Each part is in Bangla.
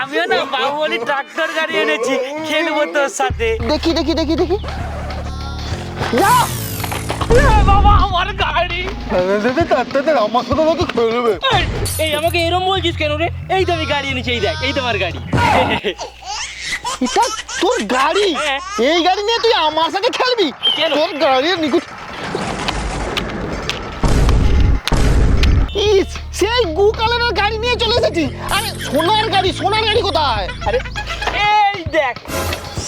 আমিও না বাহুবলী ট্রাক্টর গাড়ি এনেছি, খেলবো তোর সাথে। দেখি দেখি দেখি দেখি যা বাবা আমার গাড়ি। আমার সাথে আমাকে খেলবে। এই আমাকে এরম বলছিস কেন রে? এই তো আমি গাড়ি এনেছি, এই দেখ, এই তোমার গাড়ি। এটা তোর গাড়ি? হ্যাঁ। এই গাড়ি নিয়ে তুই আমার সাথে খেলবি? কেন? তোর গাড়ির নিকুট ইস, সেই গু কালারের গাড়ি নিয়ে চলে এসেছি। আরে সোনার গাড়ি, সোনার গাড়ি কোথায়? আরে এই দেখ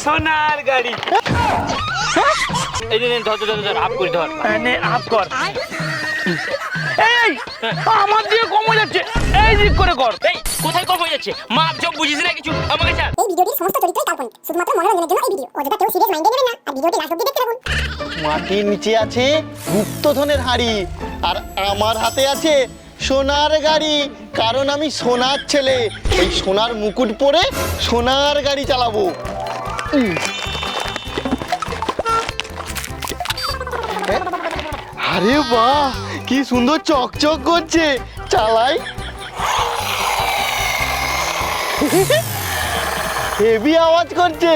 সোনার গাড়ি। এই নে ধর ধর ধর, আপ করে ধর, নে আপ কর। এই আমার দিয়ে কম হয়ে যাচ্ছে, এই দিক করে কর। এই কোথায় কম হয়ে যাচ্ছে? মাপ জব বুঝিস না কিছু, আমাকে ছাড়। এই ভিডিওটির সমস্ত চরিত্রই কাল্পনিক, শুধুমাত্র মনোরঞ্জনের জন্য এই ভিডিও। অযথা কেউ সিরিয়াস মাইন্ডে নেবেন না আর ভিডিওটি লাস্ট অবধি দেখতে থাকুন। মাটির নিচে আছে গুপ্তধনের হাড়ি, আর আমার হাতে আছে সোনার গাড়ি। কারণ আমি সোনার ছেলে, এই সোনার মুকুট পরে সোনার গাড়ি চালাবো। আরে বাহ, কি সুন্দর চকচক করছে, চালাই। হেভি আওয়াজ করছে।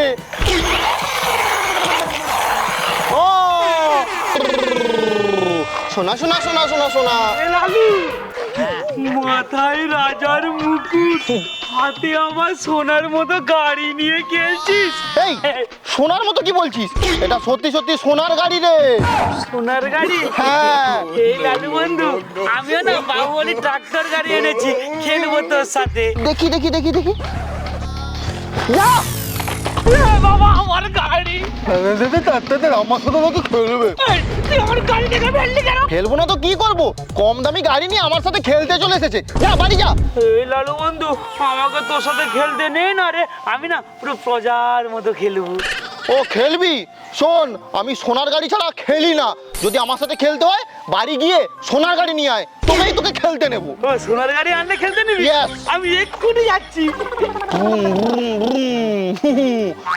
ও শোনা শোনা শোনা শোনা শোনা। লালু, মাথায় রাজার মুকুট, হাতে আমার সোনার মতো গাড়ি নিয়ে খেলছিস? এই সোনার মতো কি বলছিস? এটা সত্যি সত্যি সোনার গাড়ি রে। সোনার গাড়ি? হ্যাঁ। এই লালু বন্ধু, আমিও না বাহুবলী ট্রাক্টর গাড়ি এনেছি, খেলবো তোর সাথে। দেখি দেখি দেখি দেখি যা বাবা আমার গাড়ি। আমার সাথে আমাকে খেলবে। তুই আমার গাড়ি দেখে ফেললি কেন? খেলবো না তো কি করবো? কম দামি গাড়ি নিয়ে আমার সাথে খেলতে চলে এসেছে। যা বাড়ি যা। এই লালু বন্ধু, আমাকে তোর সাথে খেলতে নেই না রে, আমি না পুরো প্রজার মতো খেলবো। ও খেলবি? শোন, আমি সোনার গাড়ি ছাড়া খেলি না। যদি আমার সাথে খেলতে হয় বাড়ি গিয়ে সোনার গাড়ি নিয়ে আয়, তবেই তোকে খেলতে নেবো। ও সোনার গাড়ি আনলে খেলতে নিবি? Yes. আমি এক্ষুনি যাচ্ছি। ব্রুম, ব্রুম, ব্রুম।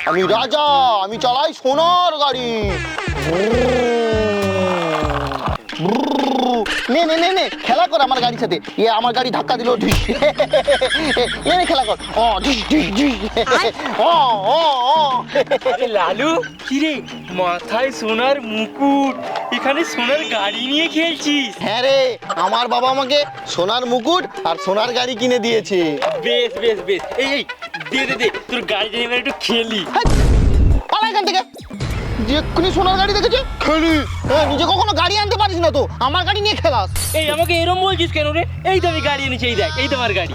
আমি রাজা, আমি চালাই সোনার গাড়ি। নে নে নে নে খেলা কর আমার গাড়ির সাথে। আমার গাড়ি ধাক্কা দিল। নে নে খেলা কর। আরে লালু, কি রে মাথায় সোনার মুকুট, এখানে সোনার গাড়ি নিয়ে খেলছিস? হ্যাঁ রে, আমার বাবা আমাকে সোনার মুকুট আর সোনার গাড়ি কিনে দিয়েছে। বেশ বেশ বেশ, এই এই দে দে দে, তোর গাড়িটা নিয়ে একটু খেলি। পালা এখান থেকে। যেক্ষুনি সোনার গাড়ি দেখেছে খেলি। নিজে কখনো গাড়ি আনতে পারিস না তো, আমার গাড়ি নিয়ে খেলাস। এই আমাকে এরম বলছিস কেন রে? এই তো আমি গাড়ি এনেছি, এই দেখ, এই তোমার গাড়ি।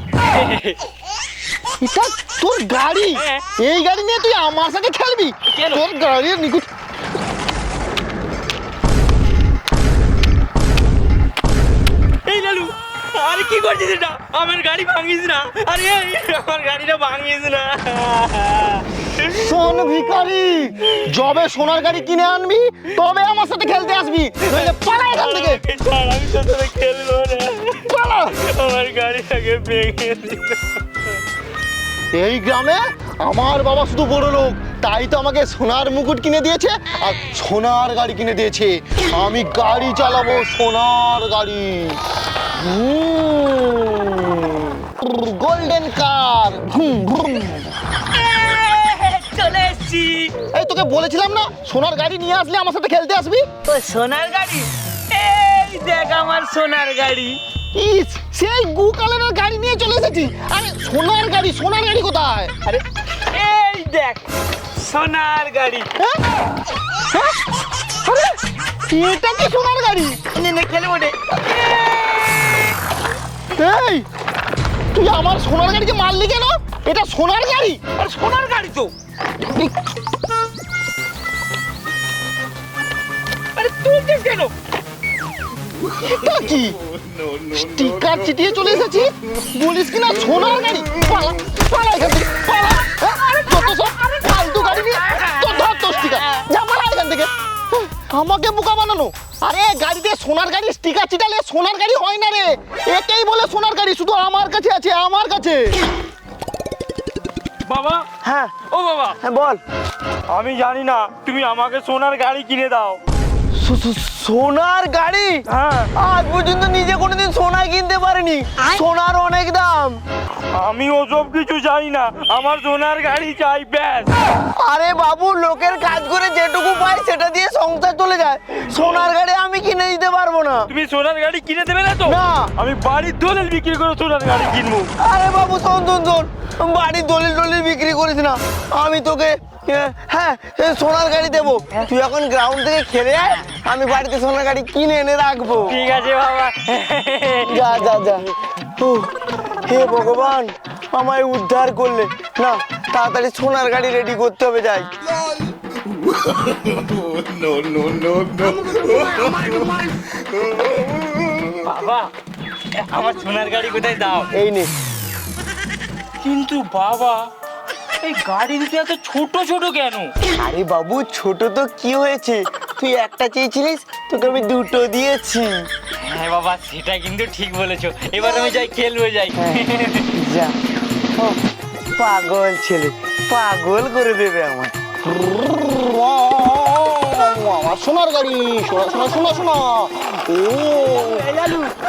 এটা তোর গাড়ি? হ্যাঁ। এই গাড়ি নিয়ে তুই আমার সাথে খেলবি? কেন? তোর গাড়ির নিকুট এই লালু, আরে কি করছিস এটা? আমার গাড়ি ভাঙিস না, আরে আমার গাড়িটা ভাঙিস না। শোন ভিখারি, যবে সোনার গাড়ি কিনে আনবি তবে আমার সাথে খেলতে আসবি, নইলে পালা এখান থেকে। ছাড়, আমি তোর সাথে খেলবো না। পালা। আমার গাড়িটাকে ভেঙে দিল। এই গ্রামে আমার বাবা শুধু বড় লোক, তাই তো আমাকে সোনার মুকুট কিনে দিয়েছে আর সোনার গাড়ি কিনে দিয়েছে। আমি গাড়ি চালাবো, সোনার গাড়ি। গোল্ডেন কার। চলে এসছি। এই তোকে বলেছিলাম না সোনার গাড়ি নিয়ে আসলে আমার সাথে খেলতে আসবি? ও সোনার গাড়ি? এই দেখ আমার সোনার গাড়ি। ইস, সেই গু কালারের গাড়ি নিয়ে চলে এসেছি। আরে সোনার গাড়ি, সোনার গাড়ি কোথায়? আরে এই দেখ সোনার গাড়ি। হ্যাঁ? হ্যাঁ? আরে এটা কি সোনার গাড়ি? নে নে খেলবো রে। এই তুই আমার সোনার গাড়িকে মারলি কেন? এটা সোনার গাড়ি। আর সোনার গাড়ি তো। আরে তুলছিস কেন? এটা কি স্টিকার চিটিয়ে চলে এসেছি? বলিস কি না সোনার গাড়ি? পালা পালা এখান থেকে, পালা। হ্যাঁ? যত সব ফালতু গাড়ি নিয়ে তোর ধর তোর স্টিকার, যা পালা এখান থেকে। আমাকে বোকা বানানো। আরে গাড়িতে সোনার গাড়ি স্টিকার চিটালে সোনার গাড়ি হয় না রে। একেই বলে সোনার গাড়ি, শুধু আমার কাছে আছে, আমার কাছে। বাবা, হ্যাঁ ও বাবা, হ্যাঁ বল। আমি জানি না, তুমি আমাকে সোনার গাড়ি কিনে দাও। সোনার গাড়ি? আজ পর্যন্ত নিজে কোনোদিন সোনা কিনতে পারিনি, সোনার অনেক দাম। আমি ওসব কিছু জানি না, আমার সোনার গাড়ি চাই ব্যাস। আরে বাবু, লোকের কাজ করে যেটুকু পাই সেটা দিয়ে সংসার চলে যায়, সোনার গাড়ি আমি কিনে দিতে পারবো না। তুমি সোনার গাড়ি কিনে দেবে না তো? না। আমি বাড়ির দলিল বিক্রি করে সোনার গাড়ি কিনবো। আরে বাবু শোন, বাড়ির দলিল বিক্রি করিস না, আমি তোকে হ্যাঁ সোনার গাড়ি দেবো। তুই এখন গ্রাউন্ড থেকে খেলে আয়, আমি বাড়িতে সোনার গাড়ি কিনে এনে রাখবো। ঠিক আছে বাবা। যা যা যা। হে ভগবান, আমায় উদ্ধার করলে। না, তাড়াতাড়ি সোনার গাড়ি রেডি করতে হবে, যাই। বাবা, আমার সোনার গাড়ি কোথায় দাও? এই নে। কিন্তু বাবা, এই গাড়ি দুটো এত ছোট ছোট কেন? আরে বাবু, ছোট তো কি হয়েছে, তুই একটা চেয়েছিলিস, তোকে আমি দুটো দিয়েছি। হ্যাঁ বাবা, সেটা কিন্তু ঠিক বলেছো। এবার আমি যাই, খেলবো যাই। যা। ও, পাগল ছেলে, পাগল করে দেবে আমার। আমার সোনার গাড়ি, সোনা সোনা সোনা সোনা। ও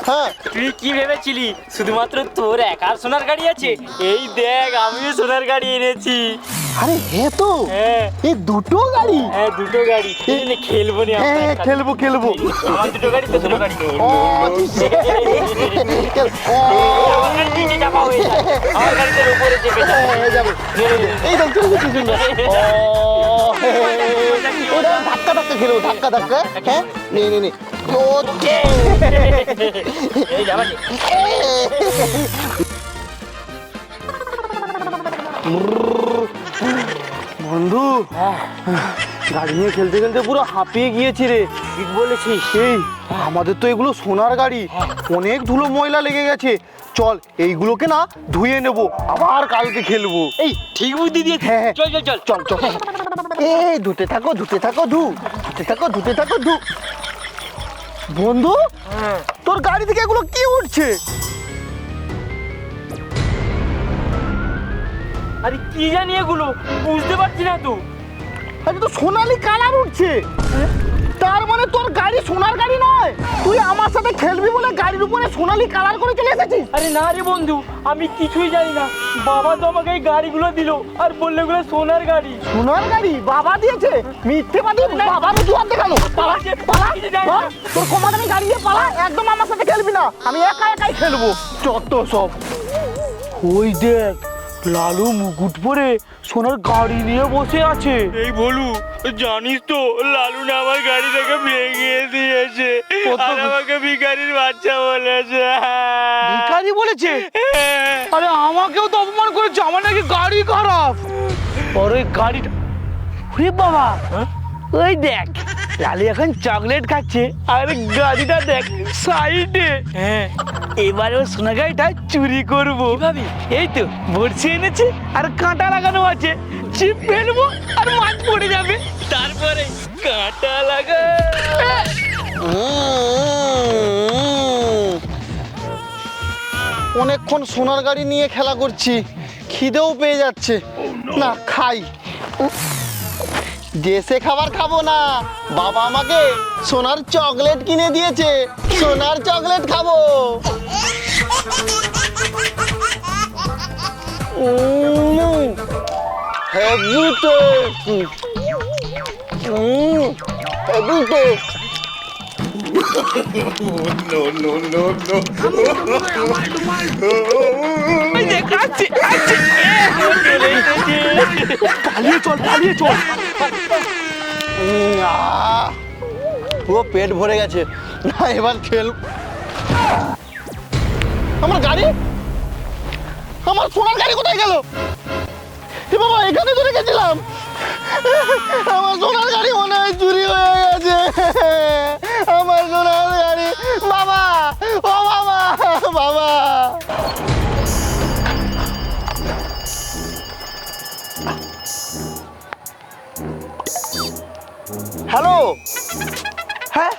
হ্যাঁ, তুই কি ভেবেছিলি শুধুমাত্র তোর একার সোনার গাড়ি আছে? এই দেখ, আমিও সোনার গাড়ি এনেছি। আরে হ্যাঁ তো, হ্যাঁ এই দুটো গাড়ি। হ্যাঁ, দুটো গাড়ি। এই নে, খেলবো নি আমরা হ্যাঁ, একসাথে। খেলবো খেলবো। আমার দুটো গাড়ি, তো দুটো গাড়ি। ও, খেল। ও, আমার গাড়ি নিচে চাপা হয়ে যায়, আমার গাড়ি তোর উপরে চেপে যায়। হয়ে যাবে। এই দেখ, চলে গেছি সুন্দর। ও, ওটা ধাক্কা ধাক্কা খেলবো, ধাক্কা ধাক্কা। হ্যাঁ, নে নে নে। ওকে। এই যাবা নি? বন্ধু, গাড়ি নিয়ে খেলতে খেলতে পুরো হাঁপিয়ে গিয়েছি রে। ঠিক বলেছিস। এই আমাদের তো এগুলো সোনার গাড়ি, অনেক ধুলো ময়লা লেগে গেছে। চল, এইগুলোকে না ধুয়ে নেব, আবার কালকে খেলবো। এই ঠিক বুদ্ধি দিয়েছিস। হ্যাঁ, হ্যাঁ। চল চল চল চল চল। এই ধুতে থাকো ধুতে থাকো, ধুতে থাকো ধু। বন্ধু, তোর গাড়ি থেকে এগুলো কি উঠছে? আরে কি জানি এগুলো, বুঝতে পারছি না তো। আরে তো সোনালি কালার উঠছে, তার মানে তোর গাড়ি সোনার গাড়ি নয়। তুই আমার সাথে খেলবি বলে গাড়ির উপরে সোনালি কালার করে চলে এসেছিস। আরে না রে বন্ধু, আমি কিছুই জানি না। বাবা তো আমাকে এই গাড়িগুলো দিলো আর বললো এগুলো সোনার গাড়ি। সোনার গাড়ি বাবা দিয়েছে? মিথ্যেবাদী, বাবার জোয়ার দেখানো। পালা পালা, হ্যাঁ? তোর কমাদামি গাড়ি দিয়ে পালা, একদম আমার সাথে খেলবি না, আমি একাই খেলবো। যত সব। ওই দেখ, লালু মুকুট পরে সোনার গাড়ি নিয়ে বসে আছে। এই বলু, জানিস তো লালু না আমার গাড়ি থেকে ভেঙে দিয়েছে আর আমাকে ভিখারির বাচ্চা বলেছে। ভিখারি বলেছে? আরে আমাকেও তো অপমান করেছে, আমার নাকি গাড়ি খারাপ। আর ওই গাড়িটা, ওরে বাবা, ওই দেখ লালি এখন চকলেট খাচ্ছে আর গাড়িটা দেখ সাইডে। হ্যাঁ, এবারে ওই সোনা গাড়িটা চুরি করবো। কিভাবে? এই তো বড়শি এনেছে আর কাঁটা লাগানো আছে, চিপ ফেলবো আর মাছ পড়ে যাবে। তারপরে কাঁটা লাগা। অনেকক্ষণ সোনার গাড়ি নিয়ে খেলা করছি, খিদেও পেয়ে যাচ্ছে। না, খাই। দেশে খাবার খাবো না, বাবা আমাকে সোনার চকলেট কিনে দিয়েছে, সোনার চকলেট খাবো। Heavy tasty, heavy taste. পালিয়ে চল। ও পেট ভরে গেছে, না এবার খেল। আমার গাড়ি, আমার সোনার গাড়ি কোথায় গেল? এ বাবা, এখানে তো রেখেছিলাম। আমার সোনার গাড়ি মনে হয় চুরি হয়ে গেছে। আমার সোনার গাড়ি, বাবা, ও বাবা, বাবা। হ্যালো, হ্যাঁ,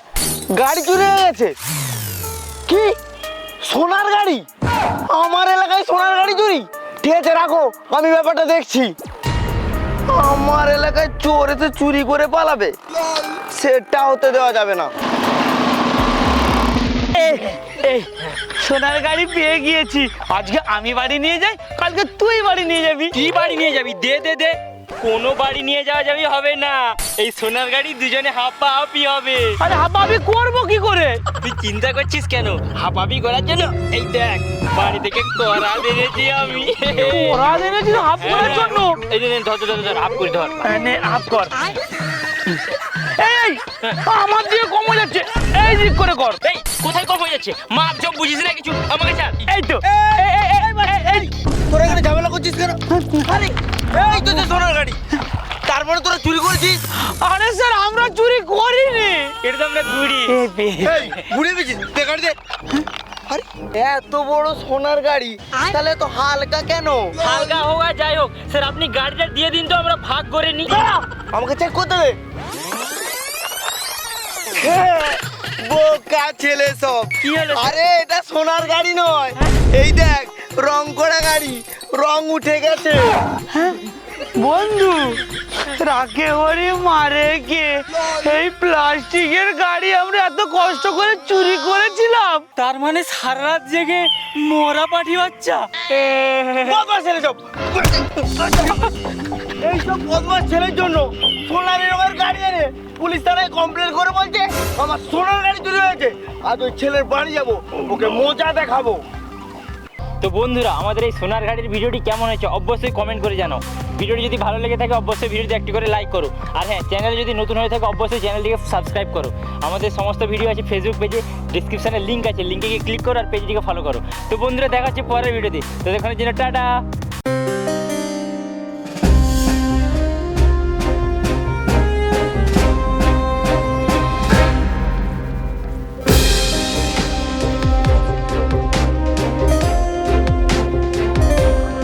গাড়ি চুরি হয়ে গেছে। কি সোনার গাড়ি? আমার এলাকায় সোনার গাড়ি চুরি? ঠিক আছে, রাখো, আমি ব্যাপারটা দেখছি। আমার এলাকায় চোর এসে চুরি করে পালাবে, সেটা হতে দেওয়া যাবে না। এই সোনার গাড়ি পেয়ে গিয়েছি। আজকে আমি বাড়ি নিয়ে যাই, কালকে তুই বাড়ি নিয়ে যাবি। কি বাড়ি নিয়ে যাবি? দে দে দে। কোনো বাড়ি নিয়ে যাওয়া যাবি হবে না, এই সোনার গাড়ি দুজনে হাঁপাহাপি হবে। আরে হাঁপাহাপি করবো কি করে? তুই চিন্তা করছিস কেন? হাঁপাহাপি করার জন্য এই দেখ বাড়ি থেকে করাত এনেছি আমি। করাত এনেছিস হাফ করার জন্য? এই নে ধর ধর ধর হাফ করে ধর। নে হাফ কর। এই আমার দিয়ে কম হয়ে যাচ্ছে, এই দিক করে কর। এই কোথায় কম হয়ে যাচ্ছে? মাপ জব বুঝিস না কিছু, আমাকে ছাড়। এই তো তোরা এখানে ঝামেলা করছিস কেন? আরে এই তো যে সোনার গাড়ি, তারপরে তোরা চুরি করেছিস? আরে স্যার আমরা চুরি করিনি, এটা তো আমরা ঘুরি। এই ঘুরে পেয়েছিস? দে গাড়ি দে। আরে এত বড় সোনার গাড়ি, তাহলে তো হালকা কেন? হালকা হোক আর যাই হোক স্যার, আপনি গাড়িটা দিয়ে দিন তো, আমরা ভাগ করে নিই। আমাকে চেক করতে দে। বোকা ছেলে সব। কি হলো? আরে এটা সোনার গাড়ি নয়, এই দেখ রং করা গাড়ি, রং উঠে গেছে। বন্ধু রাখে হরি মারে কে, এই প্লাস্টিকের গাড়ি আমরা এত কষ্ট করে চুরি করেছিলাম, তার মানে সারা রাত জেগে মোরা পাঠি বাচ্চা। বদমাস ছেলে সব। এইসব বদমাস ছেলের জন্য সোনার রঙের গাড়ি এনে পুলিশ থানায় কমপ্লেন করে বলছে আমার সোনার গাড়ি চুরি হয়েছে। আজ ওই ছেলের বাড়ি যাবো, ওকে মজা দেখাবো। তো বন্ধুরা আমাদের এই সোনার গাড়ির ভিডিওটি কেমন হয়েছে অবশ্যই কমেন্ট করে জানাও। ভিডিওটি যদি ভালো লেগে থাকে অবশ্যই ভিডিওটি একটি করে লাইক করো, আর হ্যাঁ চ্যানেলে যদি নতুন হয়ে থাকে অবশ্যই চ্যানেলটিকে সাবস্ক্রাইব করো। আমাদের সমস্ত ভিডিও আছে ফেসবুক পেজে, ডিসক্রিপশানে লিঙ্ক আছে, লিঙ্কে গিয়ে ক্লিক করো আর পেজটিকে ফলো করো। তো বন্ধুরা দেখা হচ্ছে পরের ভিডিওতে, তো দেখানোর জন্য টাটা।